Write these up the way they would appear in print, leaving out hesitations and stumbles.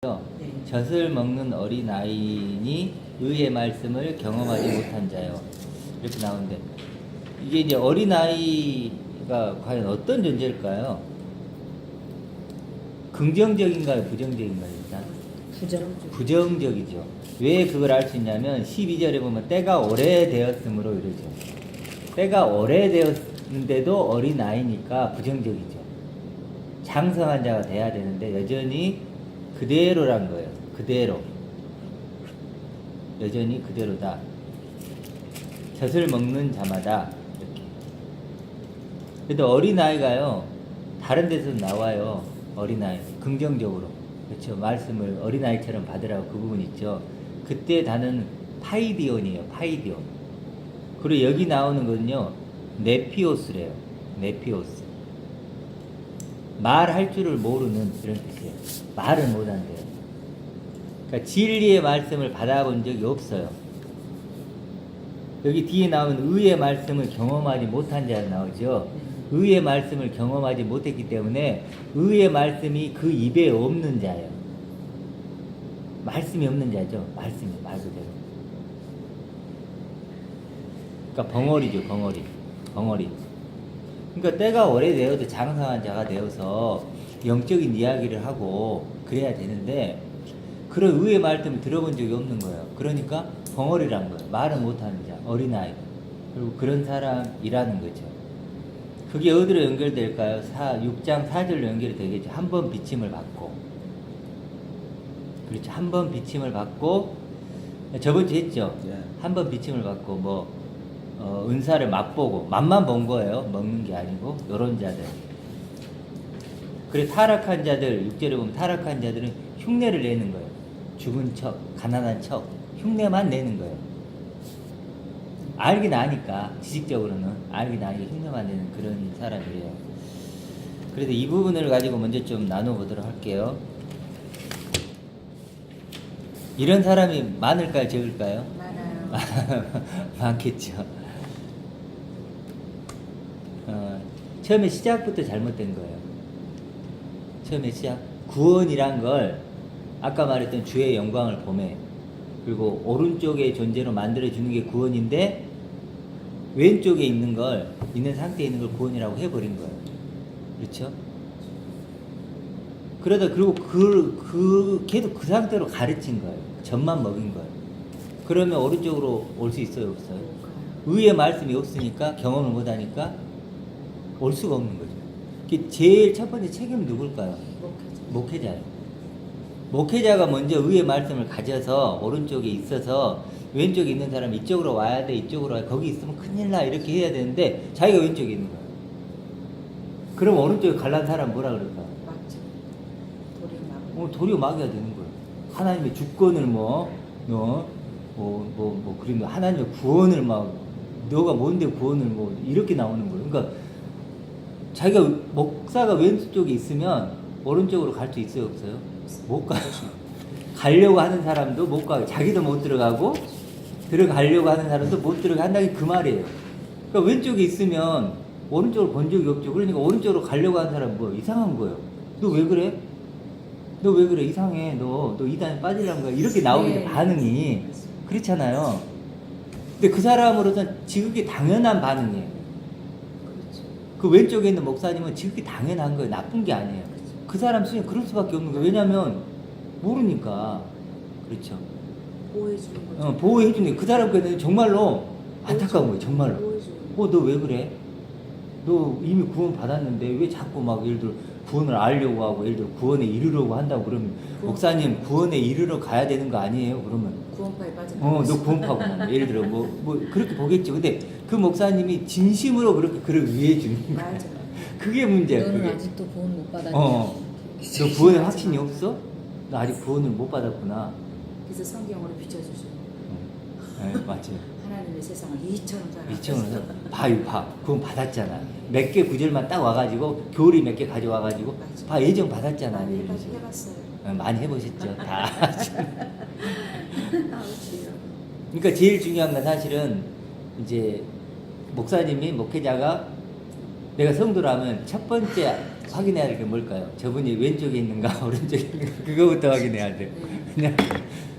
네. 젖을 먹는 어린아이니 의의 말씀을 경험하지 못한 자요. 이렇게 나오는데 이게 이제 어린아이가 과연 어떤 존재일까요? 긍정적인가요? 부정적인가요? 일단 부정적이죠. 왜 그걸 알 수 있냐면 12절에 보면 때가 오래되었으므로 이러죠. 때가 오래되었는데도 어린아이니까 부정적이죠. 장성한 자가 돼야 되는데 여전히 그대로란 거예요. 그대로. 여전히 그대로다. 젖을 먹는 자마다 이렇게. 그래도 어린아이가요. 다른 데서도 나와요. 어린아이. 긍정적으로. 그렇죠. 말씀을 어린아이처럼 받으라고 그 부분 있죠. 그때 단어는 파이디온이에요. 파이디온. 그리고 여기 나오는 거는요. 네피오스래요. 네피오스. 말할 줄을 모르는 이런 뜻이에요. 말을 못한대요. 그러니까 진리의 말씀을 받아본 적이 없어요. 여기 뒤에 나오는 의의 말씀을 경험하지 못한 자가 나오죠. 의의 말씀을 경험하지 못했기 때문에 의의 말씀이 그 입에 없는 자예요. 말씀이 없는 자죠. 말씀이 말 그대로. 그러니까 벙어리죠. 벙어리. 벙어리. 그러니까 때가 오래되어도 장성한 자가 되어서 영적인 이야기를 하고 그래야 되는데 그런 의의 말씀을 들어본 적이 없는 거예요. 그러니까 벙어리란 거예요. 말은 못하는 자, 어린아이. 그리고 그런 사람이라는 거죠. 그게 어디로 연결될까요? 6장 4절로 연결이 되겠죠. 한 번 비침을 받고. 그렇죠. 한 번 비침을 받고 저번 주에 했죠. 한 번 비침을 받고 은사를 맛보고 맛만 본 거예요. 먹는 게 아니고 요런 자들. 그래 타락한 자들 6절에 보면 타락한 자들은 흉내를 내는 거예요. 죽은 척, 가난한 척 흉내만 내는 거예요. 알긴 아니까 지식적으로는 알긴 아니까 흉내만 내는 그런 사람이래요. 그래서 이 부분을 가지고 먼저 좀 나눠보도록 할게요. 이런 사람이 많을까요? 적을까요? 많아요. 많겠죠. 처음에 시작부터 잘못된 거예요. 처음에 시작. 구원이란 걸 아까 말했던 주의 영광을 보매 그리고 오른쪽의 존재로 만들어주는 게 구원인데 왼쪽에 있는 걸 있는 상태에 있는 걸 구원이라고 해버린 거예요. 그렇죠? 그러다 그리고 걔도 그 상태로 가르친 거예요. 젖만 먹인 거예요. 그러면 오른쪽으로 올 수 있어요? 없어요? 의의 말씀이 없으니까 경험을 못하니까 올 수가 없는 거죠. 제일 첫 번째 책임은 누굴까요? 목회자예요. 목회자가 먼저 의의 말씀을 가져서 오른쪽에 있어서 왼쪽에 있는 사람이 이쪽으로 와야 돼, 이쪽으로 와야 돼. 거기 있으면 큰일 나 이렇게 해야 되는데 자기가 왼쪽에 있는 거예요. 그럼 오른쪽에 갈란 사람 뭐라 그럴까요? 맞죠. 도리어 막아야 되는 거예요. 하나님의 주권을 그리고 하나님의 구원을 너가 뭔데 구원을 이렇게 나오는 거예요. 그러니까 자기가 목사가 왼쪽에 있으면 오른쪽으로 갈 수 있어요, 없어요? 못 가요. 가려고 하는 사람도 못 가요. 자기도 못 들어가고 들어가려고 하는 사람도 못 들어간다는 게 그 말이에요. 그러니까 왼쪽에 있으면 오른쪽으로 본 적이 없죠. 그러니까 오른쪽으로 가려고 하는 사람은 이상한 거예요. 너 왜 그래? 너 왜 그래? 이상해. 너 이단에 빠지려는 거야. 이렇게 나오게 반응이 그렇잖아요. 근데 그 사람으로서는 지극히 당연한 반응이에요. 그 왼쪽에 있는 목사님은 지극히 당연한 거예요. 나쁜 게 아니에요. 그 사람 수는 그럴 수밖에 없는 거예요. 왜냐면 모르니까. 그렇죠. 보호해주는 거죠. 보호해주는 거예요. 그 사람께는 정말로 안타까운 거예요. 정말로. 너 왜 그래? 너 이미 구원 받았는데 왜 자꾸 예를 들어 구원을 알려고 하고 예를 들어 구원에 이르려고 한다고 그러면 목사님 구원에 이르러 가야 되는 거 아니에요? 그러면 구원파에 빠진 너 구원파구나. 예를 들어 그렇게 보겠죠. 근데 그 목사님이 진심으로 그렇게 위해 주는 거예요. 맞아. 그게 문제야. 너는 그게. 아직도 구원 못 받았냐? 너 구원에 확신이 없어? 너 아직 구원을 못 받았구나. 그래서 성경으로 비춰주죠. 네, 맞죠. 하나님의 세상을 이처럼 이처럼 봐. 구원 받았잖아. 몇 개 구절만 딱 와가지고 교리 몇 개 가져와가지고 봐 예정 받았잖아. 많이 해봤어요. 많이 해보셨죠. 다. 아우지요. 그러니까 제일 중요한 건 사실은 이제 목사님이 목회자가 내가 성도라면 첫 번째 확인해야 될 게 뭘까요? 저분이 왼쪽에 있는가 오른쪽에 있는가 그거부터 확인해야 돼요. 그냥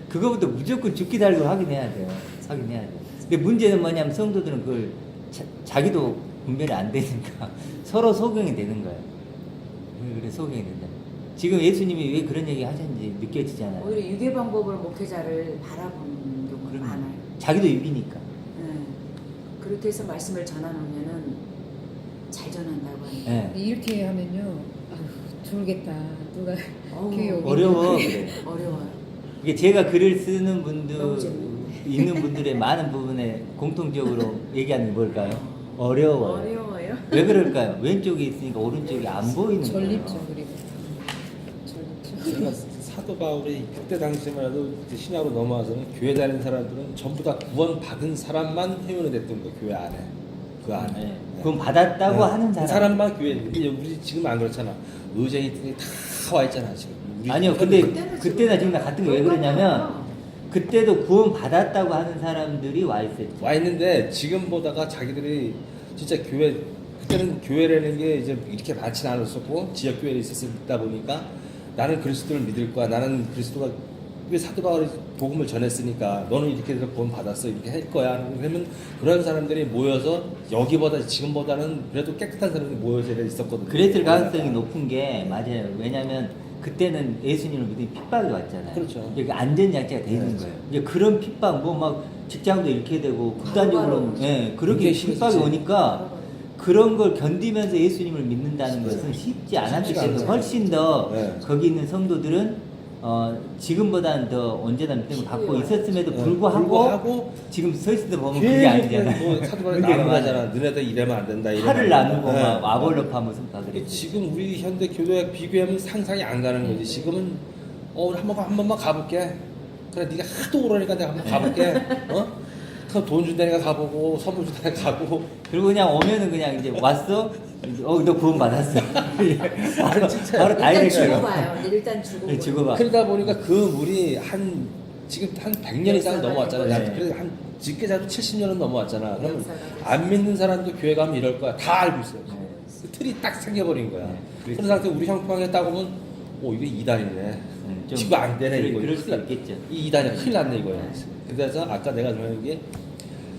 그거부터 무조건 죽기 달고 확인해야 돼요. 확인해야 돼요. 근데 문제는 뭐냐면 성도들은 그걸 자기도 분별이 안 되니까 서로 소경이 되는 거예요. 그래 소경이 된다. 지금 예수님이 왜 그런 얘기 하셨는지 느껴지잖아요. 오히려 유괴 방법을 목회자를 바라보는 경우가 그럼 많아요. 자기도 육이니까. 네. 그렇게 해서 말씀을 전하놓으면은 잘 전한다고 하니까. 네. 이렇게 하면요, 아휴, 졸겠다. 누가 어우, 교회 오겠냐. 어려워. 그래. 어려워요. 이게 제가 글을 쓰는 분들 너무 재밌네. 있는 분들의 많은 부분에 공통적으로 얘기하는 게 뭘까요? 어려워요. 어려워요. 왜 그럴까요? 왼쪽에 있으니까 오른쪽이 안 보이는 거예요. 전립죠, 그리고. 전립죠. 제가 사도 바울이 그때 당시만 해도 이제 신약으로 넘어와서는 교회 다니는 사람들은 전부 다 구원 받은 사람만 회원이 됐던 거예요. 교회 안에. 그 안에. 네. 그건 받았다고 하는 그 사람. 사람만 교회에 있는데 우리 지금 안 그렇잖아. 의제이들이 다 와 있잖아 지금. 우리 아니요, 근데 그때는 그때나 지금 같은 게 왜 그러냐면 똑같아요. 그때도 구원 받았다고 하는 사람들이 와 있었죠. 와 있는데 지금 보다가 자기들이 진짜 교회 그때는 교회라는 게 이제 이렇게 많지는 않았었고 지역 교회에 있었다 보니까 나는 그리스도를 믿을 거야. 나는 그리스도가 왜 사도 바울이 복음을 전했으니까 너는 이렇게 해서 구원 받았어 이렇게 할 거야. 그러면 그런 사람들이 모여서 여기보다 지금보다는 그래도 깨끗한 사람들이 모여서 있었거든요. 그랬을 가능성이 높은 게 맞아요. 왜냐하면 그때는 예수님을 믿으니 핍박이 왔잖아요. 그렇죠. 이게 안전장치가 돼 있는 네. 거예요. 이제 그런 핍박, 뭐 막 직장도 이렇게 되고 극단적으로, 바로 예, 그렇게 굉장히 핍박이 심했지. 오니까 그런 걸 견디면서 예수님을 믿는다는 쉽지 것은 쉽지 않았기 쉽지가 때문에 않죠. 훨씬 더 네. 거기 있는 성도들은 지금보다는 더 온전한 믿음을 갖고 있었음에도 네. 불구하고 지금 서 있을 때 보면 그게 아니잖아요. 뭐 사도 바울이 그게 나눠하잖아. 너네들 이래면 안 된다. 이래면 팔을 안 된다. 나누고 네. 막 와볼로 파면서 다 그랬죠. 지금 우리 현대 교도약 비교하면 상상이 안 가는 거지. 지금은 우리 한 번만 가볼게. 그래 네가 하도 오라니까 내가 한번 가볼게. 그럼 돈 준다니까 가보고 선물 준다니까 가고. 그리고 그냥 오면은 그냥 이제 왔어. 이제 너 구원 받았어. 바로 바로 다 일단 이럴 주고 거예요. 봐요. 일단 주고. 네, 주고 봐. 그러다 보니까 그 물이 지금 한 100년 이상 넘어왔잖아. 네. 그래서 한 쉽게 잡도 70년은 넘어왔잖아. 그러면 역사가 안 믿는 사람도 교회 가면 이럴 거야. 다 알고 있어요. 네. 그 틀이 딱 생겨버린 거야. 네. 그런 상태 우리 형평에 딱 보면 이게 이단이네. 좀 지금 안 되네 이거. 그럴 수 있겠죠. 이 이단이 큰일 났네 이거야. 그래서 아까 내가 말한 게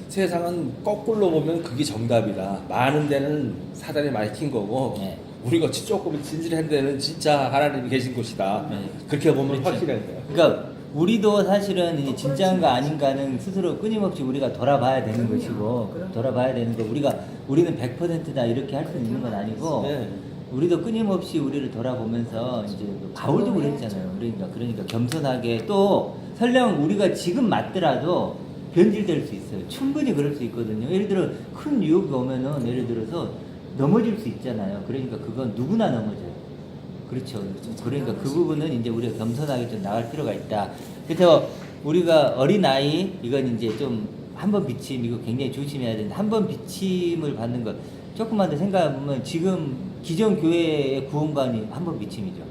세상은 거꾸로 보면 그게 정답이다. 많은 데는 사단이 많이 킨 거고 네. 우리가 조금 진실한 데는 진짜 하나님이 계신 곳이다. 네. 그렇게 보면 그렇죠. 확실한 거야. 그러니까 우리도 사실은 이제 진짜인가 아닌가는 스스로 끊임없이 우리가 돌아봐야 되는 그럼요. 것이고 그럼요. 돌아봐야 되는 거 우리는 100%다 이렇게 할 수 있는 건 아니고 네. 우리도 끊임없이 우리를 돌아보면서 이제 바울도 그랬잖아요. 그러니까 겸손하게 또 설령 우리가 지금 맞더라도 변질될 수 있어요. 충분히 그럴 수 있거든요. 예를 들어 큰 유혹이 오면은 예를 들어서 넘어질 수 있잖아요. 그러니까 그건 누구나 넘어져요. 그렇죠. 그러니까 그 부분은 이제 우리가 겸손하게 좀 나갈 필요가 있다. 그래서 우리가 어린 아이 이건 이제 좀 한 번 비침 이거 굉장히 조심해야 되는데 한 번 비침을 받는 것 조금만 더 생각해 보면 지금 기존 교회의 구원관이 한 번 비침이죠.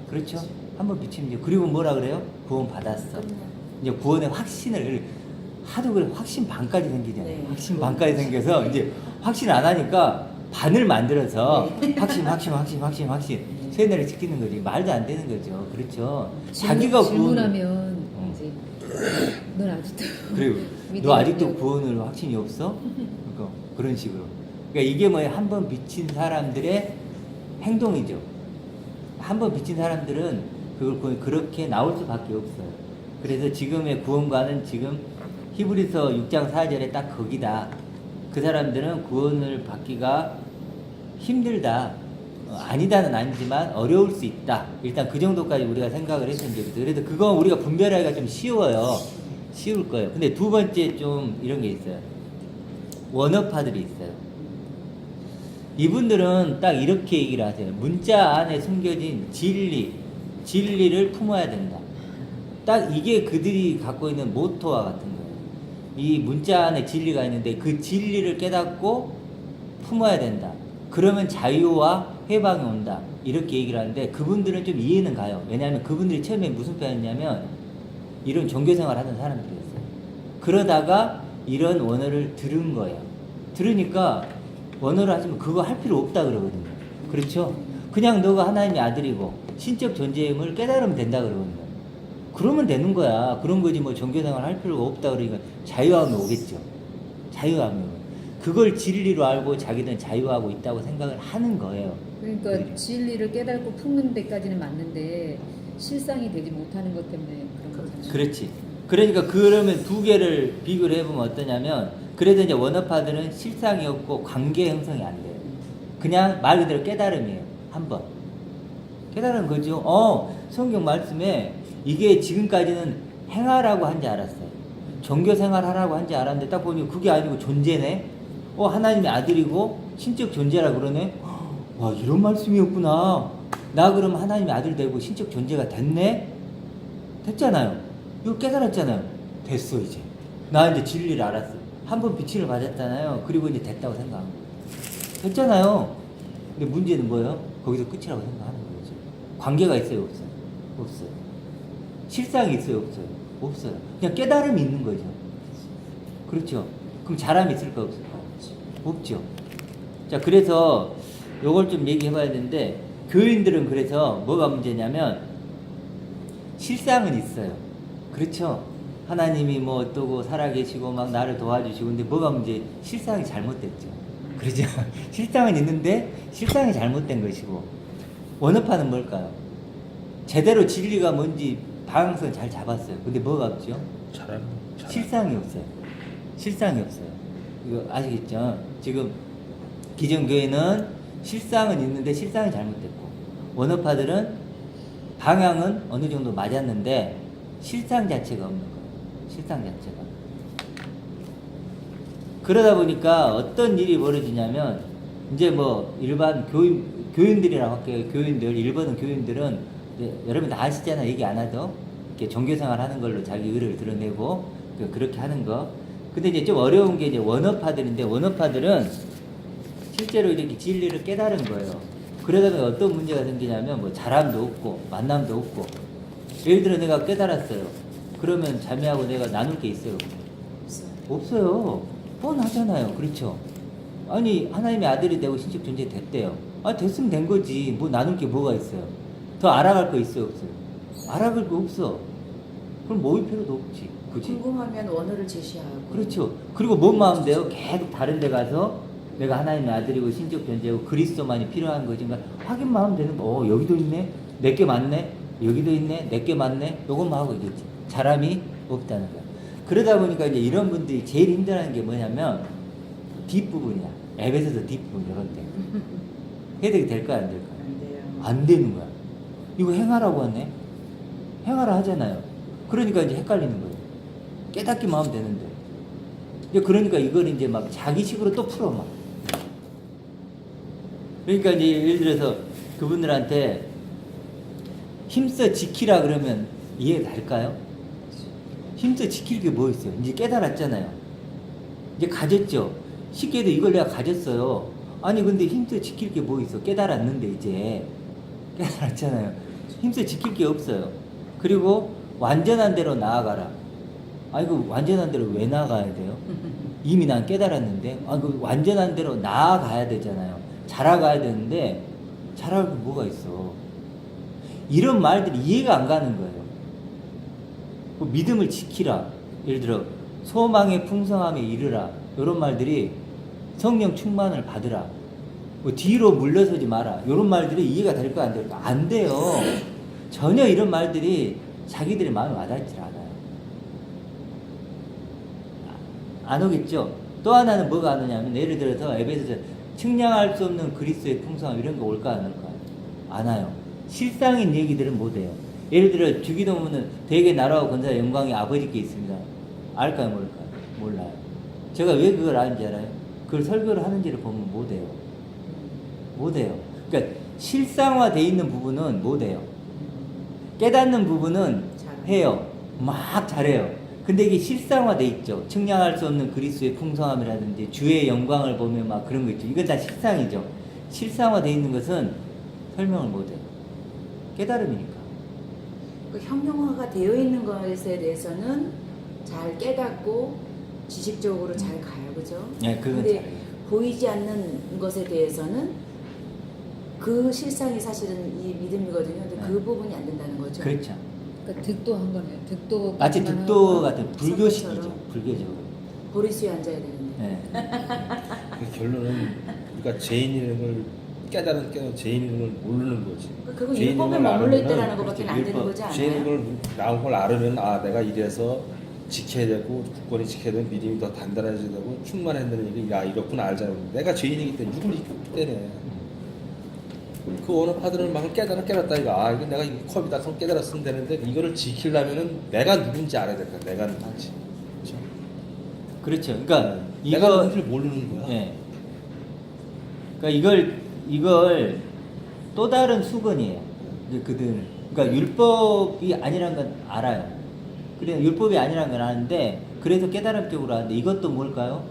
그렇죠? 한 번 비침이죠. 그리고 뭐라 그래요? 구원 받았어. 이제 구원의 확신을 하도 그래 확신 반까지 생기잖아요. 네. 확신 반까지 생겨서 이제 확신 안 하니까 반을 만들어서 확신 세뇌를 시키는 거지. 말도 안 되는 거죠. 그렇죠. 자기가 질문하면 이제 넌 아직도 그리고 너 믿음이 아직도 없냐고. 구원을 확신이 없어? 그러니까 그런 식으로. 그러니까 이게 뭐예요? 한 번 비친 사람들의 행동이죠. 한 번 비친 사람들은 그걸 그렇게 나올 수밖에 없어요. 그래서 지금의 구원관은 지금 히브리서 6장 4절에 딱 거기다. 그 사람들은 구원을 받기가 힘들다. 아니다는 아니지만 어려울 수 있다. 일단 그 정도까지 우리가 생각을 했으면 좋겠어요. 그래서 그건 우리가 분별하기가 좀 쉬워요. 쉬울 거예요. 근데 두 번째 좀 이런 게 있어요. 원어파들이 있어요. 이분들은 딱 이렇게 얘기를 하세요. 문자 안에 숨겨진 진리를 품어야 된다. 딱 이게 그들이 갖고 있는 모토와 같은 거예요. 이 문자 안에 진리가 있는데 그 진리를 깨닫고 품어야 된다. 그러면 자유와 해방이 온다. 이렇게 얘기를 하는데 그분들은 좀 이해는 가요. 왜냐하면 그분들이 처음에 무슨 표현이냐면 이런 종교생활 하던 사람들이었어요. 그러다가 이런 원어를 들은 거예요. 들으니까 원어를 하시면 그거 할 필요 없다 그러거든요. 그렇죠? 그냥 너가 하나님의 아들이고 신적 존재임을 깨달으면 된다 그러거든요. 그러면 되는 거야. 그런 거지 뭐 종교생활 할 필요가 없다 그러니까 자유함이 오겠죠. 자유함이 오고. 그걸 진리로 알고 자기는 자유하고 있다고 생각을 하는 거예요. 그러니까 그렇죠. 진리를 깨닫고 품는 데까지는 맞는데 실상이 되지 못하는 것 때문에 그런 거잖아요. 그렇지. 그러니까 그러면 두 개를 비교를 해보면 어떠냐면 그래도 이제 원어파들은 실상이 없고 관계 형성이 안 돼요. 그냥 말 그대로 깨달음이에요. 한 번. 깨달은 거죠. 성경 말씀에 이게 지금까지는 행하라고 한지 알았어요. 종교 생활 하라고 한지 알았는데 딱 보니 그게 아니고 존재네. 하나님의 아들이고 신적 존재라 그러네. 와, 이런 말씀이었구나. 나 그럼 하나님의 아들 되고 신적 존재가 됐네? 됐잖아요. 이거 깨달았잖아요. 됐어, 이제. 나 이제 진리를 알았어. 한 번 빛을 받았잖아요. 그리고 이제 됐다고 생각한 거예요. 됐잖아요. 근데 문제는 뭐예요? 거기서 끝이라고 생각하는 거죠. 관계가 있어요, 없어요? 없어요. 실상이 있어요, 없어요? 없어요. 그냥 깨달음이 있는 거죠. 그렇죠. 그럼 잘함이 있을까, 없을까? 없죠. 자, 그래서 요걸 좀 얘기해 봐야 되는데, 교인들은 그래서 뭐가 문제냐면, 실상은 있어요. 그렇죠. 하나님이 뭐 어떠고 살아계시고 막 나를 도와주시고, 근데 뭐가 문제? 실상이 잘못됐죠. 그렇죠. 실상은 있는데, 실상이 잘못된 것이고, 원어파는 뭘까요? 제대로 진리가 뭔지 방향성을 잘 잡았어요. 근데 뭐가 없죠? 잘하는. 실상이 없어요. 실상이 없어요. 이거 아시겠죠? 지금 기존교회는 실상은 있는데 실상이 잘못됐고 원어파들은 방향은 어느 정도 맞았는데 실상 자체가 없는 거예요. 실상 자체가. 그러다 보니까 어떤 일이 벌어지냐면 이제 뭐 일반 교인들이라고 할게요. 교인들, 일본은 교인들은 여러분 다 아시잖아요. 얘기 안 하죠. 이렇게 종교생활 하는 걸로 자기 의를 드러내고 그렇게 하는 거. 근데 이제 좀 어려운 게 이제 원어파들인데 원어파들은 실제로 이렇게 진리를 깨달은 거예요. 그러다 보니 어떤 문제가 생기냐면 뭐 자람도 없고 만남도 없고. 예를 들어 내가 깨달았어요. 그러면 자매하고 내가 나눌 게 있어요? 없어요. 없어요. 뻔하잖아요. 그렇죠? 아니 하나님의 아들이 되고 신적 존재 됐대요. 됐으면 된 거지. 뭐 나눌 게 뭐가 있어요? 더 알아갈 거 있어요, 없어요? 알아갈 거 없어. 그럼 모일 필요도 없지. 그치? 궁금하면 원어를 제시하고. 그렇죠. 그리고 뭔 마음 돼요? 계속 다른 데 가서 내가 하나님의 아들이고 신적 존재고 그리스도만이 필요한 거지. 그러니까 확인만 하면 되는 거. 여기도 있네. 내게 맞네. 여기도 있네. 내게 맞네. 요것만 하고 있겠지. 사람이 없다는 거야. 그러다 보니까 이제 이런 분들이 제일 힘들어하는 게 뭐냐면 뒷부분이야. 에베소서 뒷부분 이런 데. 해석이 될까요? 안 될까요? 안 돼요. 안 되는 거야. 이거 행하라고 하네. 행하라 하잖아요. 그러니까 이제 헷갈리는 거예요. 깨닫기만 하면 되는데. 이제 그러니까 이걸 이제 막 자기식으로 또 풀어 막. 그러니까 이제 예를 들어서 그분들한테 힘써 지키라 그러면 이해가 될까요? 힘써 지킬 게 뭐 있어요? 이제 깨달았잖아요. 이제 가졌죠. 쉽게도 이걸 내가 가졌어요. 아니 근데 힘써 지킬 게 뭐 있어? 깨달았는데 이제 깨달았잖아요. 힘써 지킬 게 없어요. 그리고 완전한 대로 나아가라. 아니 그 완전한 대로 왜 나아가야 돼요? 이미 난 깨달았는데 그 완전한 대로 나아가야 되잖아요. 자라가야 되는데 자라갈 게 뭐가 있어? 이런 말들이 이해가 안 가는 거예요. 그 믿음을 지키라. 예를 들어 소망의 풍성함에 이르라. 이런 말들이 성령 충만을 받으라. 뭐 뒤로 물러서지 마라. 이런 말들이 이해가 될까 안 될까? 안 돼요. 전혀 이런 말들이 자기들의 마음에 와닿지 않아요. 안 오겠죠? 또 하나는 뭐가 안 오냐면 예를 들어서 에베소서 측량할 수 없는 그리스도의 풍성함 이런 거 올까 안 올까요? 안 와요. 실상인 얘기들은 못 해요. 예를 들어 주기도문은 대개 나라와 권세와 영광이 아버지께 있습니다. 알까요 모를까요? 몰라요. 제가 왜 그걸 아는지 알아요? 그걸 설교를 하는지를 보면 못 해요. 못 해요. 그러니까 실상화되어 있는 부분은 못 해요. 깨닫는 부분은 해요. 막 잘해요. 근데 이게 실상화돼 있죠. 측량할 수 없는 그리스도의 풍성함이라든지 주의 영광을 보면 막 그런 거 있죠. 이건 다 실상이죠. 실상화돼 있는 것은 설명을 못해요. 깨달음이니까. 그 형용화가 되어 있는 것에 대해서는 잘 깨닫고 지식적으로 잘 가요, 그죠? 네, 그건 근데 잘해요. 보이지 않는 것에 대해서는 그 실상이 사실은 이 믿음이거든요. 근데 네. 그 부분이 안 된다는 거죠. 그렇죠. 그러니까 득도한 거네요. 득도 마치 득도 같은 불교식이죠. 선거처럼. 불교적으로. 보리수에 앉아야 되는데. 네. 그 결론은 우리가 죄인이라는 걸 깨달은 죄인인 걸 모르는 거지. 그건 죄인인 율법에 걸 머물러 알으면은 있다라는 것밖에 안 되는 율법, 거지 않아요? 죄인인 걸 나온 걸 알으면 아 내가 이래서 지켜야 되고 국권이 지켜야 되고 믿음이 더 단단해져야 되고 충만해야 되는 얘기 야 이렇구나 알잖아. 내가 죄인이기 때문에 육을 입기 때문에 그 언어파들은 막 깨달았다 이거 아 이거 내가 이 컵이다 그럼 깨달았으면 되는데 이거를 지키려면은 내가 누군지 알아야 될 거야. 내가 누군지. 그렇죠. 그러니까 내가 이거 누군지를 모르는 거야. 예. 그러니까 이걸 또 다른 수건이에요. 이제 그들. 그러니까 율법이 아니란 건 알아요. 그래 율법이 아니란 건 아는데 그래서 깨달음 쪽으로 하는데 이것도 뭘까요?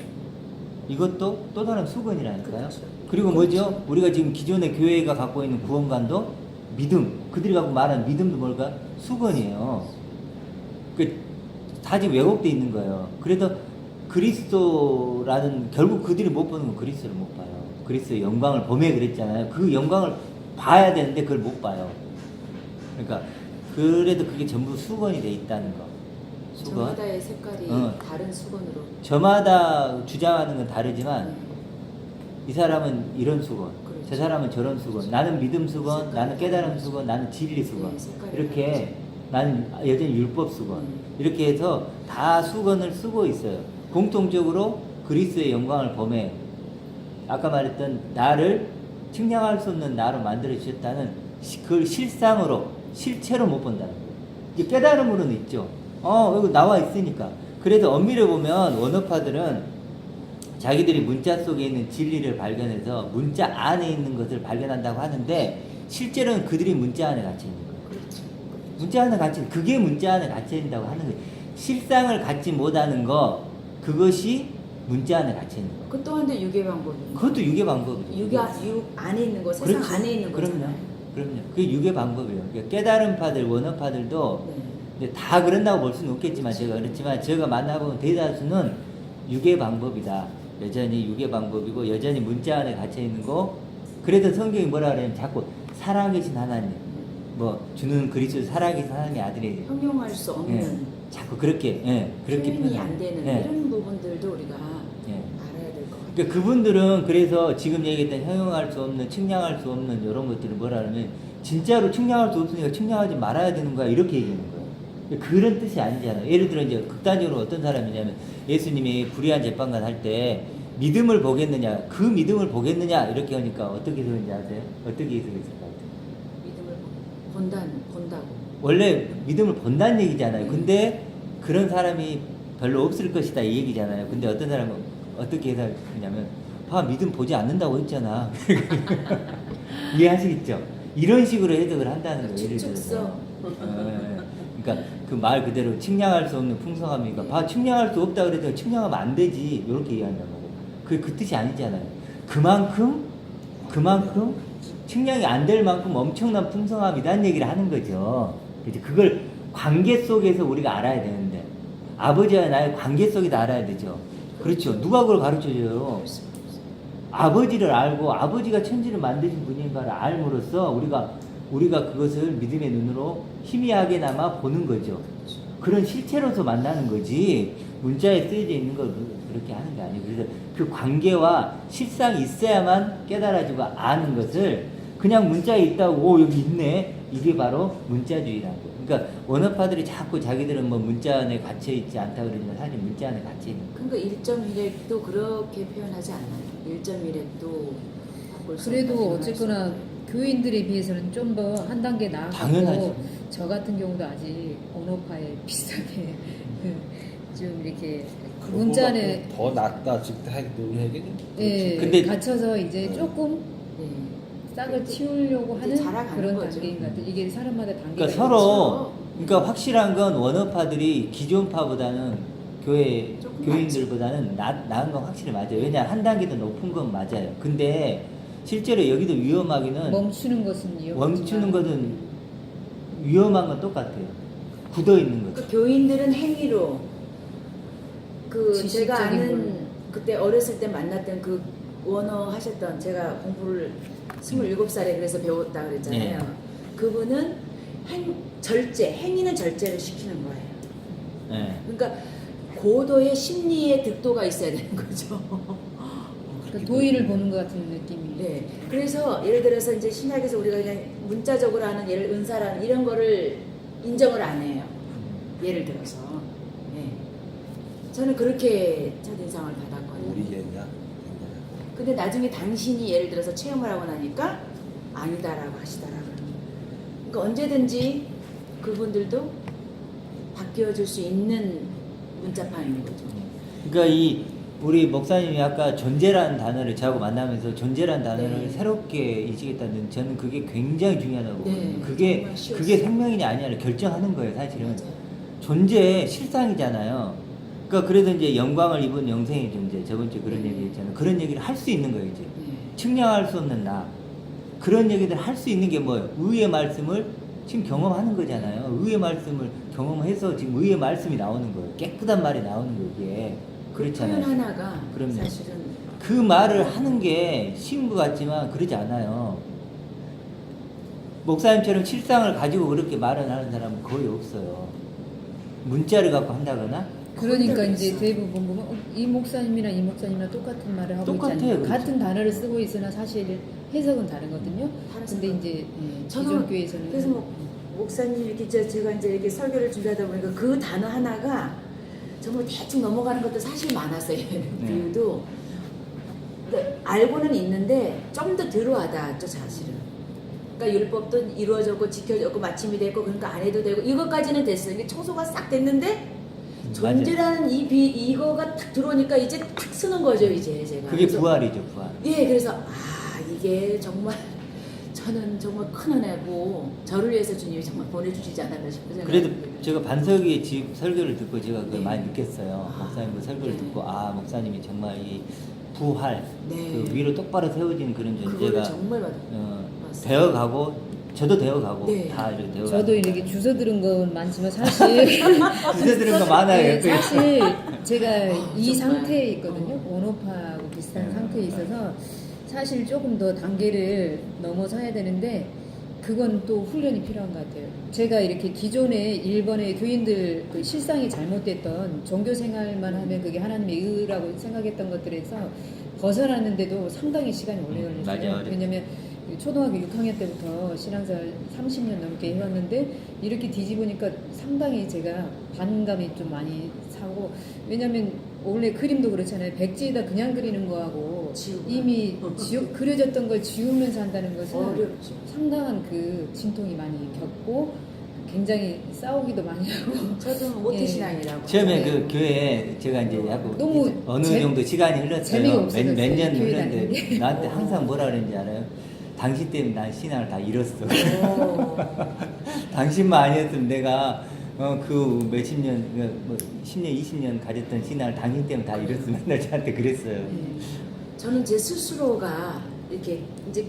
이것도 또 다른 수건이라니까요. 그렇죠. 그리고 뭐죠? 우리가 지금 기존의 교회가 갖고 있는 구원관도 믿음, 그들이 갖고 말하는 믿음도 뭘까? 수건이에요. 다 지금 왜곡돼 있는 거예요. 그래서 그리스도라는 결국 그들이 못 보는 건 그리스도를 못 봐요. 그리스도의 영광을 보매 그랬잖아요. 그 영광을 봐야 되는데 그걸 못 봐요. 그러니까 그래도 그게 전부 수건이 돼 있다는 거. 수건. 저마다의 색깔이 어. 다른 수건으로. 저마다 주장하는 건 다르지만 네. 이 사람은 이런 수건, 그렇죠. 저 사람은 저런 수건, 나는 믿음 수건, 색깔이 나는 깨달음 다르죠. 수건, 나는 진리 수건. 네, 색깔이 이렇게 다르죠. 나는 여전히 율법 수건. 이렇게 해서 다 수건을 쓰고 있어요. 공통적으로 그리스도의 영광을 범해요. 아까 말했던 나를 측량할 수 없는 나로 만들어 주셨다는 그걸 실상으로 실체로 못 본다는 거예요. 이제 깨달음으로는 있죠. 이거 나와 있으니까. 그래서 엄밀히 보면 원어파들은 자기들이 문자 속에 있는 진리를 발견해서 문자 안에 있는 것을 발견한다고 하는데 실제로는 그들이 문자 안에 갇혀 있는 거예요. 그렇죠. 문자 안에 갇혀 그게 문자 안에 갇혀 있다고 하는 거예요. 실상을 갖지 못하는 거 그것이 문자 안에 갇혀 있는 거예요. 그 또한 유괴 방법입니다. 그것도 유괴 방법이죠. 육 안에 있는 거, 세상 그렇죠. 안에 있는 그럼요. 거잖아요. 그럼요. 그게 유괴 방법이에요. 그러니까 깨달음파들, 원어파들도 네. 근데 다 그런다고 볼 수는 없겠지만 제가 그렇지만 제가 만나본 대다수는 유괴 방법이다. 여전히 유괴 방법이고 여전히 문자 안에 갇혀 있는 거. 그래도 성경이 뭐라 그러냐면 자꾸 살아계신 하나님, 뭐 주는 그리스도 살아계신 하나님의 아들이 형용할 수 없는 예, 자꾸 그렇게 그렇게 표현이 안 되는 예, 이런 부분들도 우리가 예. 알아야 될 것 같아요. 그러니까 그분들은 그래서 지금 얘기했던 형용할 수 없는, 측량할 수 없는 이런 것들을 뭐라 하면 진짜로 측량할 수 없으니까 측량하지 말아야 되는 거야 이렇게 얘기하는 거예요. 그런 뜻이 아니잖아요. 예를 들어 이제 극단적으로 어떤 사람이냐면 예수님이 불의한 재판관 할 때 믿음을 보겠느냐, 그 믿음을 보겠느냐 이렇게 하니까 어떻게 되는지 아세요? 어떻게 해석했을 것 같아요? 믿음을 본다고. 원래 믿음을 본다는 얘기잖아요. 근데 그런 사람이 별로 없을 것이다 이 얘기잖아요. 근데 어떤 사람은 어떻게 해석하냐면 믿음 보지 않는다고 했잖아. 이해하시겠죠? 이런 식으로 해석을 한다는 거예요. 예를 들어서. 추측성. 그러니까 그 말 그대로 측량할 수 없는 풍성함이니까 측량할 수 없다 그래도 측량하면 안 되지 이렇게 얘기한단 말이에요. 그 뜻이 아니잖아요. 그만큼 측량이 안 될 만큼 엄청난 풍성함이라는 얘기를 하는 거죠. 이제 그걸 관계 속에서 우리가 알아야 되는데 아버지와 나의 관계 속에서 알아야 되죠. 그렇죠. 누가 그걸 가르쳐줘요? 아버지를 알고 아버지가 천지를 만드신 분인가를 알므로써 우리가 그것을 믿음의 눈으로 희미하게나마 보는 거죠. 그런 실체로서 만나는 거지 문자에 쓰여져 있는 걸 그렇게 하는 게 아니에요. 그래서 그 관계와 실상이 있어야만 깨달아지고 아는 것을 그냥 문자에 있다고 여기 있네 이게 바로 문자주의라는 거예요. 그러니까 원어파들이 자꾸 자기들은 뭐 문자 안에 갇혀 있지 않다 그러지만 사실 문자 안에 갇혀 있는 거예요. 그러니까 1.1획도 그렇게 표현하지 않나요? 1.1획도 그래도 어쨌거나 교인들에 비해서는 좀 더 한 단계 나아가고 당연하죠. 저 같은 경우도 아직 언어파에 비슷하게 좀 이렇게 문자 안에 더 낫다 지금 논의하기 예, 근데- 갇혀서 이제 조금 네. 싹을 틔우려고 이제 하는 자라가는 그런 거죠. 단계인 것 같아요. 이게 사람마다 단계가 그러니까 있죠. 서로 그러니까 확실한 건 원어파들이 기존파보다는 교회 조금 교인들보다는 나은 건 확실히 맞아요. 왜냐 한 단계 더 높은 건 맞아요. 근데 실제로 여기도 위험하기는 멈추는 것은 위험하지만 멈추는 것은 위험한 건 똑같아요. 굳어 있는 거죠. 그 교인들은 행위로 그 제가 지식적인 아는 걸로. 그때 어렸을 때 만났던 그 원어 하셨던 제가 공부를 27살에 그래서 배웠다 그랬잖아요. 네. 그분은 행위는 절제를 시키는 거예요. 네. 그러니까 고도의 심리의 득도가 있어야 되는 거죠. 그러니까 도의를 보는 것 같은 느낌이. 네. 그래서 예를 들어서 이제 신학에서 우리가 그냥 문자적으로 하는 예를 은사라는 이런 거를 인정을 안 해요. 예를 들어서. 네. 저는 그렇게 첫인상을 받았거든요. 우리겠냐? 근데 나중에 당신이 예를 들어서 체험을 하고 나니까 아니다라고 하시더라고요. 그러니까 언제든지 그분들도 바뀌어질 수 있는 문자판인 거죠. 그러니까 이 우리 목사님이 아까 존재라는 단어를 저하고 만나면서 존재라는 단어를 네. 새롭게 인식했다는 저는 그게 굉장히 중요하다고 네, 보거든요. 그게 정말 쉬웠어요. 그게 생명이냐 아니냐를 결정하는 거예요, 사실은. 맞아요. 존재 실상이잖아요. 그러니까 그래도 이제 영광을 입은 영생의 존재 저번 주에 그런 네. 얘기했잖아요. 그런 얘기를 할 수 있는 거예요, 이제. 네. 측량할 수 없는 나. 그런 얘기들 할 수 있는 게 뭐예요? 의의 말씀을 지금 경험하는 거잖아요. 의의 말씀을 경험해서 지금 의의 말씀이 나오는 거예요. 깨끗한 말이 나오는 거예요, 이게. 표현 그렇잖아요. 하나가 그럼요. 사실은 그 말을 하는 게 쉬운 것 같지만 그러지 않아요. 목사님처럼 실상을 가지고 그렇게 말을 하는 사람은 거의 없어요. 문자를 갖고 한다거나 그러니까 거의 이제 다 대부분 보면 이 목사님이랑 이 목사님이랑 똑같은 말을 하고 똑같아요, 있잖아요. 그렇죠. 같은 단어를 쓰고 있으나 사실 해석은 다르거든요. 다른 근데 생각. 이제 저는 기존 교회에서는 그래서 뭐 목사님 이렇게 제가 이제 이렇게 설교를 준비하다 보니까 그 단어 하나가 정말 대충 넘어가는 것도 사실 많았어요. 비유도 근데 알고는 있는데 좀 더 들어와닿았죠, 사실은. 그러니까 율법도 이루어졌고 지켜졌고 마침이 됐고 그러니까 안 해도 되고 이것까지는 됐어요. 이게 청소가 싹 됐는데 존재라는 이거가 딱 들어오니까 이제 딱 쓰는 거죠, 이제 제가. 그게 그래서 부활이죠, 부활. 예, 그래서 이게 정말 저는 정말 큰 은혜고 저를 위해서 주님이 정말 보내주시지 않았나 싶은 생각이 그래도 듭니다. 제가 반석이의 집 설교를 듣고 제가 그걸 네. 많이 느꼈어요. 목사님 그 설교를 네. 듣고 목사님이 정말 이 부활 네. 그 위로 똑바로 세워지는 그런 그거를 존재가 정말 어, 맞습니다. 되어가고 저도 되어가고 네. 다 이렇게 되어가고 저도 이렇게 주워 들은 건 많지만 사실 주제 들은 거 많아요. 네, 사실 제가 이 정말. 상태에 있거든요. 원오파하고 비슷한 네. 상태에 있어서 사실 조금 더 단계를 넘어서야 되는데 그건 또 훈련이 필요한 것 같아요. 제가 이렇게 기존에 일본의 교인들 그 실상이 잘못됐던 종교 생활만 하면 그게 하나님의 의라고 생각했던 것들에서 벗어났는데도 상당히 시간이 오래 걸렸어요. 맞아요. 왜냐면 초등학교 6학년 때부터 신앙생활 30년 넘게 해왔는데 이렇게 뒤집으니까 상당히 제가 반감이 좀 많이 사고 왜냐면 원래 그림도 그렇잖아요. 백지에다 그냥 그리는 거하고 지우고. 이미 그려졌던 걸 지우면서 한다는 것은 어렵죠. 상당한 그 진통이 많이 겪고 굉장히 싸우기도 많이 하고 저도 모태신앙이라고. 처음에 네. 그 교회에 제가 이제 하고 너무 어느 재- 정도 시간이 재미가 흘렀어요. 없어졌어요, 몇 년 교회 흘렀는데 다니는 게. 나한테 항상 뭐라 그랬는지 알아요? 당신 때문에 난 신앙을 다 잃었어. 오. 당신만 아니었으면 내가 그 몇십 년, 뭐 10년, 20년 가졌던 신앙을 당신 때문에 다 잃었으면 맨날 저한테 그랬어요. 저는 제 스스로가 이렇게 이제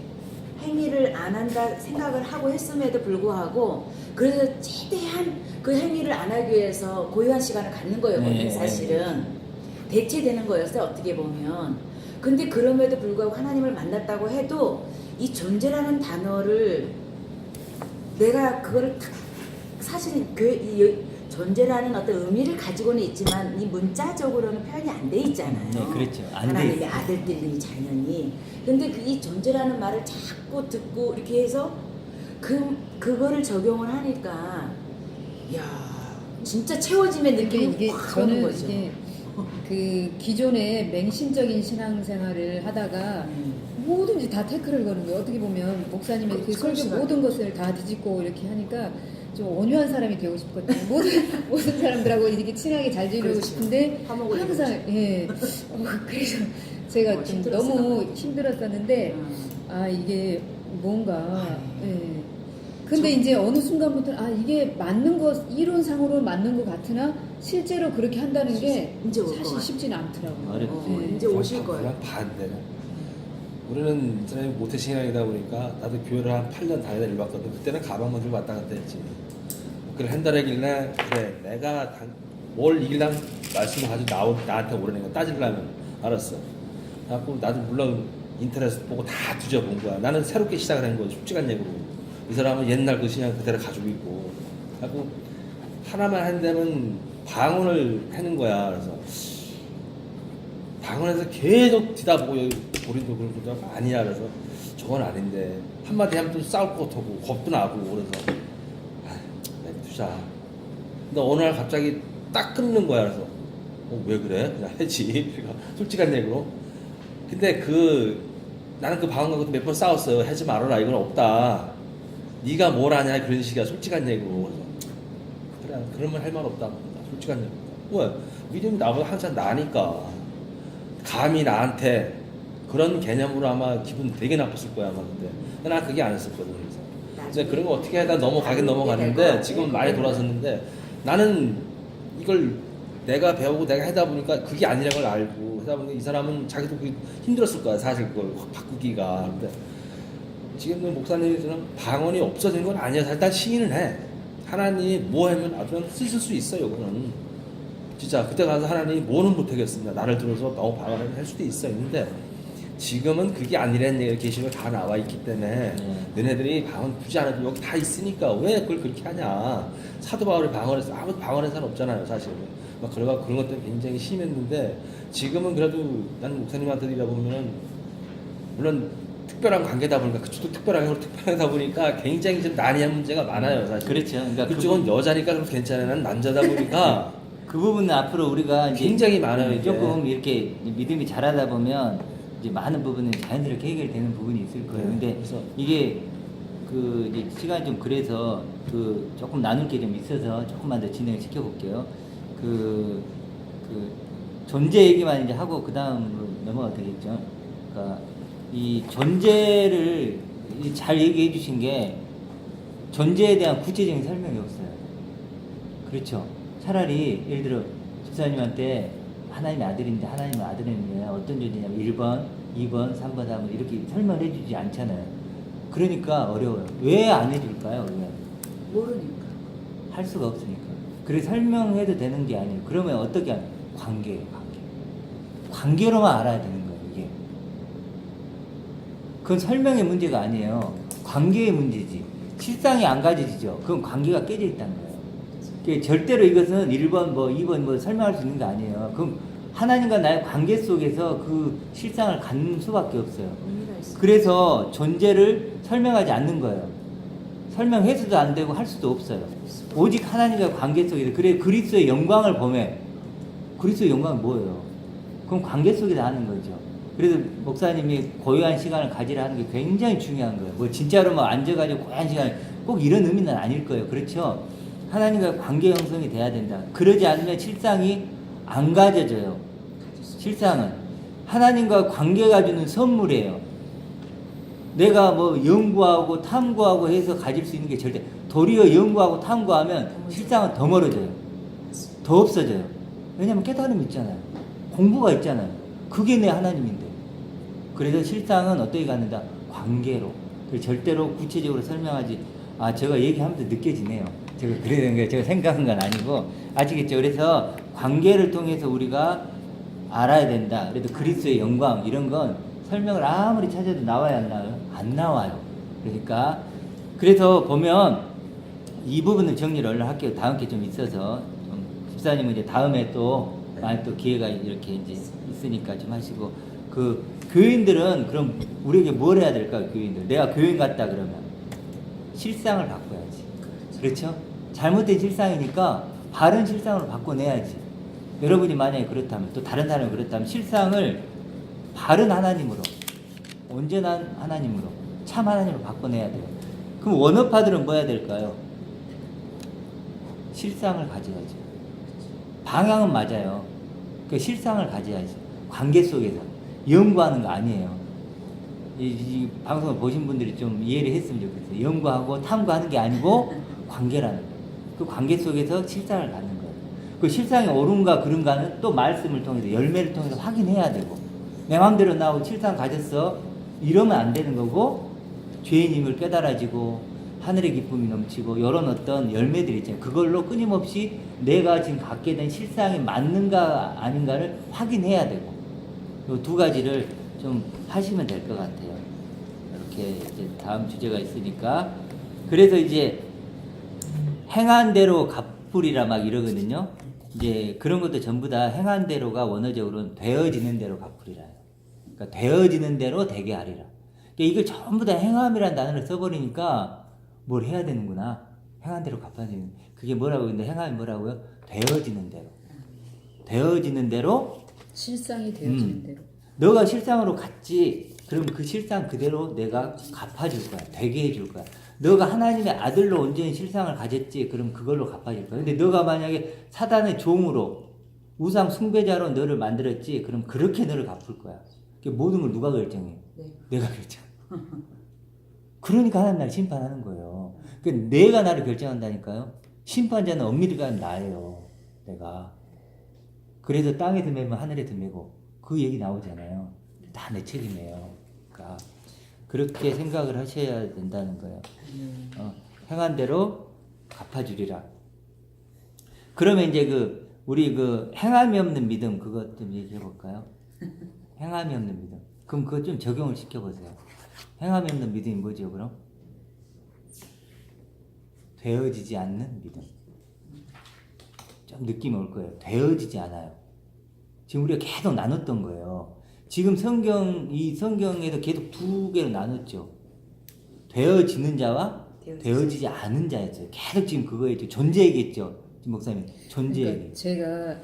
행위를 안 한다 생각을 하고 했음에도 불구하고 그래서 최대한 그 행위를 안 하기 위해서 고요한 시간을 갖는 거였거든요. 네, 사실은 대체되는 거였어요. 어떻게 보면. 근데 그럼에도 불구하고 하나님을 만났다고 해도 이 존재라는 단어를 내가 그거를 딱 사실은 이 존재라는 어떤 의미를 가지고는 있지만 이 문자적으로는 표현이 안 돼 있잖아요. 네, 그렇죠. 안 돼 하나님의 있어요. 아들들이 자녀니. 근데 이 존재라는 말을 자꾸 듣고 이렇게 해서 그거를 적용을 하니까 야 진짜 채워짐의 느낌이 이게 확 오는 저는 거죠. 이게 그 기존에 맹신적인 신앙생활을 하다가 뭐든지 다 태클을 거는 거예요. 어떻게 보면 목사님의 그 설교 그렇죠. 모든 것을 다 뒤집고 이렇게 하니까 좀 온유한 사람이 되고 싶거든요. 모든 사람들하고 이렇게 친하게 잘 지내고 그렇죠. 싶은데 화목을 항상 그래서 제가 좀 힘들었어요. 너무 힘들었었는데 이게 뭔가 근데 이제 어느 순간부터 이게 맞는 것 이론상으로 맞는 것 같으나 실제로 그렇게 한다는 게 이제 올 사실 것 쉽지는 않더라고요. 어렵지. 이제 오실 그냥 거예요. 반대네. 우리는 이전에 모태신앙이다 보니까 나도 교회를 한 8년 다니다 일봤거든. 그때는 가방만 들고 왔다 갔다 했지. 그걸 한 달에 길래 그래 내가 뭘 이길랑 말씀을 가지고 나한테 오라는 거 따지려면 알았어. 그래갖고 나도 물론 인터넷 보고 다 뒤져본 거야. 나는 새롭게 시작을 한 거야. 솔직한 얘기로. 이 사람은 옛날 그 신앙 그대로 가지고 있고. 하고 하나만 한다면 방언을 하는 거야. 그래서 방언에서 계속 뒤다보고 여기 고린도 그런 것도 아니야. 그래서 저건 아닌데 한마디 하면 또 싸울 것 같고 겁도 나고 그래서 냅두자. 근데 어느 날 갑자기 딱 끊는 거야. 그래서 왜 그래? 그냥 해지. 그러니까 솔직한 얘기로. 근데 나는 그 방언 갖고 몇 번 싸웠어요. 하지 말아라. 이건 없다. 네가 뭘 하냐 그런 식이야. 솔직한 얘기로. 그래서 그래 그러면 할 말 없다. 솔직한 얘기로. 왜? 믿음이 나보다 항상 나니까. 감히 나한테 그런 개념으로 아마 기분 되게 나빴을 거야 아마. 근데 난 그게 안 했었거든. 그래서 근데 그런 거 어떻게 하다 넘어가긴 넘어가는데 지금 많이 돌아섰는데 나는 이걸 내가 배우고 내가 하다 보니까 그게 아니라는 걸 알고 하다 보니까 이 사람은 자기도 힘들었을 거야 사실 그걸 확 바꾸기가. 근데 지금 그 목사님들은 방언이 없어진 건 아니야. 일단 시인은 해. 하나님 뭐 하면 아주 쓰실 수 있어요. 그거는 진짜 그때 가서 하나님이 뭐는 못하겠습니다. 나를 들어서 너무 방언을 할 수도 있는데 지금은 그게 아니라는 얘기가 계시가 다 나와 있기 때문에 너네들이 방언 굳이 안 해도 여기 다 있으니까 왜 그걸 그렇게 하냐. 사도 바울이 방언해서 아무도 방언한 사람 없잖아요 사실. 막 그런 것들 굉장히 심했는데 지금은 그래도 나는 목사님한테 드리다 보면은 물론 특별한 관계다 보니까 그쪽도 특별하다 보니까 굉장히 좀 난해한 문제가 많아요 사실. 그렇죠. 그러니까 그쪽은 여자니까 그럼 괜찮아요. 난 남자다 보니까 그 부분은 앞으로 우리가 이제 굉장히 많아요, 이게. 조금 이렇게 믿음이 자라다 보면 이제 많은 부분은 자연스럽게 해결되는 부분이 있을 거예요. 근데 그래서 이게 이제 시간이 좀 그래서 조금 나눌 게 좀 있어서 조금만 더 진행을 시켜볼게요. 존재 얘기만 이제 하고 그 다음으로 넘어가도 되겠죠. 그러니까 이 존재를 잘 얘기해 주신 게 존재에 대한 구체적인 설명이 없어요. 그렇죠. 차라리 예를 들어 집사님한테 하나님의 아들인데 하나님의 아들은 어떤 존재냐면 1번, 2번, 3번, 4번 이렇게 설명을 해주지 않잖아요. 그러니까 어려워요. 왜 안 해줄까요? 왜? 모르니까. 할 수가 없으니까. 그래서 설명해도 되는 게 아니에요. 그러면 어떻게 하냐? 관계예요, 관계. 관계로만 알아야 되는 거예요, 이게. 그건 설명의 문제가 아니에요. 관계의 문제지. 실상이 안 가져지죠. 그건 관계가 깨져 있다는 거예요. 절대로 이것은 1번, 2번 설명할 수 있는 게 아니에요. 그럼 하나님과 나의 관계 속에서 그 실상을 갖는 수밖에 없어요. 그래서 존재를 설명하지 않는 거예요. 설명해서도 안 되고 할 수도 없어요. 오직 하나님과 관계 속에서. 그래 그리스도의 영광을 보면 그리스도의 영광이 뭐예요? 그럼 관계 속에서 하는 거죠. 그래서 목사님이 고요한 시간을 가지라 하는 게 굉장히 중요한 거예요. 뭐 진짜로 막 앉아가지고 고요한 시간 꼭 이런 의미는 아닐 거예요. 그렇죠? 하나님과 관계 형성이 돼야 된다. 그러지 않으면 실상이 안 가져져요. 실상은 하나님과 관계가 주는 선물이에요. 내가 뭐 연구하고 탐구하고 해서 가질 수 있는 게 절대, 도리어 연구하고 탐구하면 실상은 더 멀어져요. 더 없어져요. 왜냐면 깨달음이 있잖아요. 공부가 있잖아요. 그게 내 하나님인데. 그래서 실상은 어떻게 갖는다? 관계로. 절대로 구체적으로 설명하지. 제가 얘기하면서 느껴지네요. 제가 그래야 되는 거예요. 제가 생각한 건 아니고. 아시겠죠? 그래서 관계를 통해서 우리가 알아야 된다. 그래도 그리스도의 영광 이런 건 설명을 아무리 찾아도 나와야 안 나와요? 안 나와요. 그러니까 그래서 보면 이 부분은 정리를 얼른 할게요. 다음 게 좀 있어서 좀 집사님은 이제 다음에 또 많이 또 기회가 이렇게 이제 있으니까 좀 하시고 그 교인들은 그럼 우리에게 뭘 해야 될까요? 교인들 내가 교인 같다 그러면 실상을 바꿔야지. 그렇죠? 잘못된 실상이니까 바른 실상으로 바꿔내야지. 여러분이 만약에 그렇다면 또 다른 사람이 그렇다면 실상을 바른 하나님으로 온전한 하나님으로 참 하나님으로 바꿔내야 돼요. 그럼 원어파들은 뭐 해야 될까요? 실상을 가져야죠. 방향은 맞아요. 그 실상을 가져야지. 관계 속에서 연구하는 거 아니에요. 이 방송을 보신 분들이 좀 이해를 했으면 좋겠어요. 연구하고 탐구하는 게 아니고 관계라는 거예요. 그 관계 속에서 실상을 갖는 거예요. 그 실상이 옳은가 그른가는 또 말씀을 통해서 열매를 통해서 확인해야 되고 내 마음대로 나오고 실상 가졌어 이러면 안 되는 거고 죄인임을 깨달아지고 하늘의 기쁨이 넘치고 이런 어떤 열매들이 있잖아요. 그걸로 끊임없이 내가 지금 갖게 된 실상이 맞는가 아닌가를 확인해야 되고 이 두 가지를 좀 하시면 될 것 같아요. 이렇게 이제 다음 주제가 있으니까. 그래서 이제 행한 대로 갚으리라 막 이러거든요. 이제 그런 것도 전부 다 행한 대로가 원어적으로는 되어지는 대로 갚으리라. 그러니까 되어지는 대로 되게 하리라. 그러니까 이걸 전부 다 행함이라는 단어를 써버리니까 뭘 해야 되는구나. 행한 대로 갚아야 되는. 그게 뭐라고 근데 행함이 뭐라고요? 되어지는 대로. 되어지는 대로. 실상이 되어지는 대로. 너가 실상으로 갔지. 그럼 그 실상 그대로 내가 갚아줄 거야. 되게 해줄 거야. 너가 하나님의 아들로 온전히 실상을 가졌지. 그럼 그걸로 갚아줄 거야. 근데 너가 만약에 사단의 종으로 우상 숭배자로 너를 만들었지. 그럼 그렇게 너를 갚을 거야. 모든 걸 누가 결정해? 네. 내가 결정. 그러니까 하나님 나를 심판하는 거예요. 그러니까 내가 나를 결정한다니까요. 심판자는 엄밀히가 나예요. 내가. 그래서 땅에서 매면 하늘에서 매고 그 얘기 나오잖아요. 다 내 책임이에요. 그러니까 그렇게 생각을 하셔야 된다는 거예요. 행한 대로 갚아주리라. 그러면 이제 우리 행함이 없는 믿음 그것 좀 얘기해 볼까요? 행함이 없는 믿음. 그럼 그거 좀 적용을 시켜보세요. 행함이 없는 믿음이 뭐죠, 그럼? 되어지지 않는 믿음. 좀 느낌이 올 거예요. 되어지지 않아요. 지금 우리가 계속 나눴던 거예요. 지금 이 성경에도 계속 두 개로 나눴죠. 되어지는 자와 되어지지 않은 자였어요. 계속 지금 그거였죠. 존재 얘기했죠. 지금 목사님. 존재 그러니까 얘기. 제가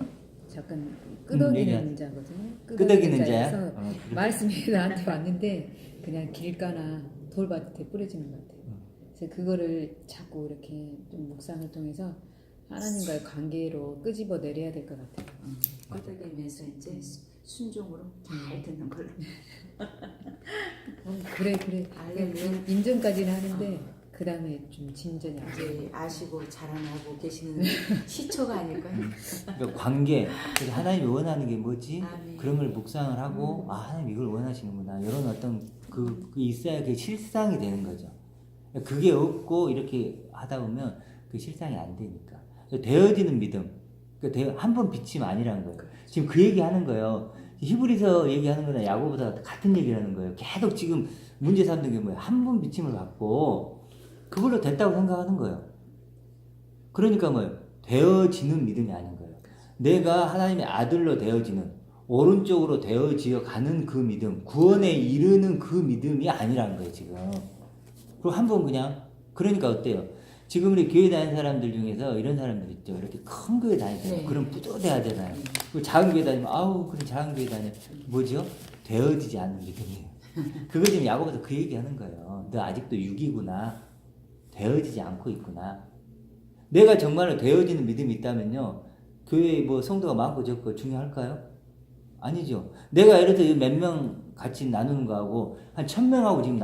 잠깐 끄덕이는 얘기하- 자거든요. 끄덕이는 자야? 자여서 그래. 말씀이 나한테 왔는데 그냥 길가나 돌밭에 뿌려지는 것 같아요. 그래서 그거를 자꾸 이렇게 좀 묵상을 통해서 하나님과의 관계로 끄집어 내려야 될 것 같아요. 끄덕이면서 이제 순종으로 잘 듣는 걸로. 그래. 할렐루야. 인정까지는 하는데 그 다음에 좀 진전이 안 돼요. 이제 아시고 자랑하고 계시는 시초가 아닐까요? 그러니까 관계. 그래서 하나님이 원하는 게 뭐지? 아멘. 그런 걸 묵상을 하고 하나님 이걸 원하시는구나. 이런 어떤 그 있어야 그 실상이 되는 거죠. 그게 없고 이렇게 하다 보면 그 실상이 안 되니까. 되어지는 믿음. 그러니까 한 번 비치면 아니라는 거예요. 지금 그 얘기 하는 거예요. 히브리서 얘기하는 거나 야고보다 같은 얘기를 하는 거예요. 계속 지금 문제 삼는 게 뭐예요? 한 번 비침을 갖고 그걸로 됐다고 생각하는 거예요. 그러니까 뭐예요? 되어지는 믿음이 아닌 거예요. 내가 하나님의 아들로 되어지는, 오른쪽으로 되어지어 가는 그 믿음, 구원에 이르는 그 믿음이 아니라는 거예요, 지금. 그리고 한번 그냥, 그러니까 어때요? 지금 우리 교회 다니는 사람들 중에서 이런 사람들 있죠. 이렇게 큰 교회 다니잖아요. 네. 그럼 뿌듯해 하잖아요. 그리고 작은 교회 다니면, 그래, 작은 교회 다니면, 뭐죠? 되어지지 않는 믿음이에요. 그거 지금 야고보서 그 얘기 하는 거예요. 너 아직도 육이구나. 되어지지 않고 있구나. 내가 정말로 되어지는 믿음이 있다면요. 교회에 뭐 성도가 많고 적고 중요할까요? 아니죠. 내가 예를 들어 몇 명 같이 나누는 거하고 한 1000명하고 지금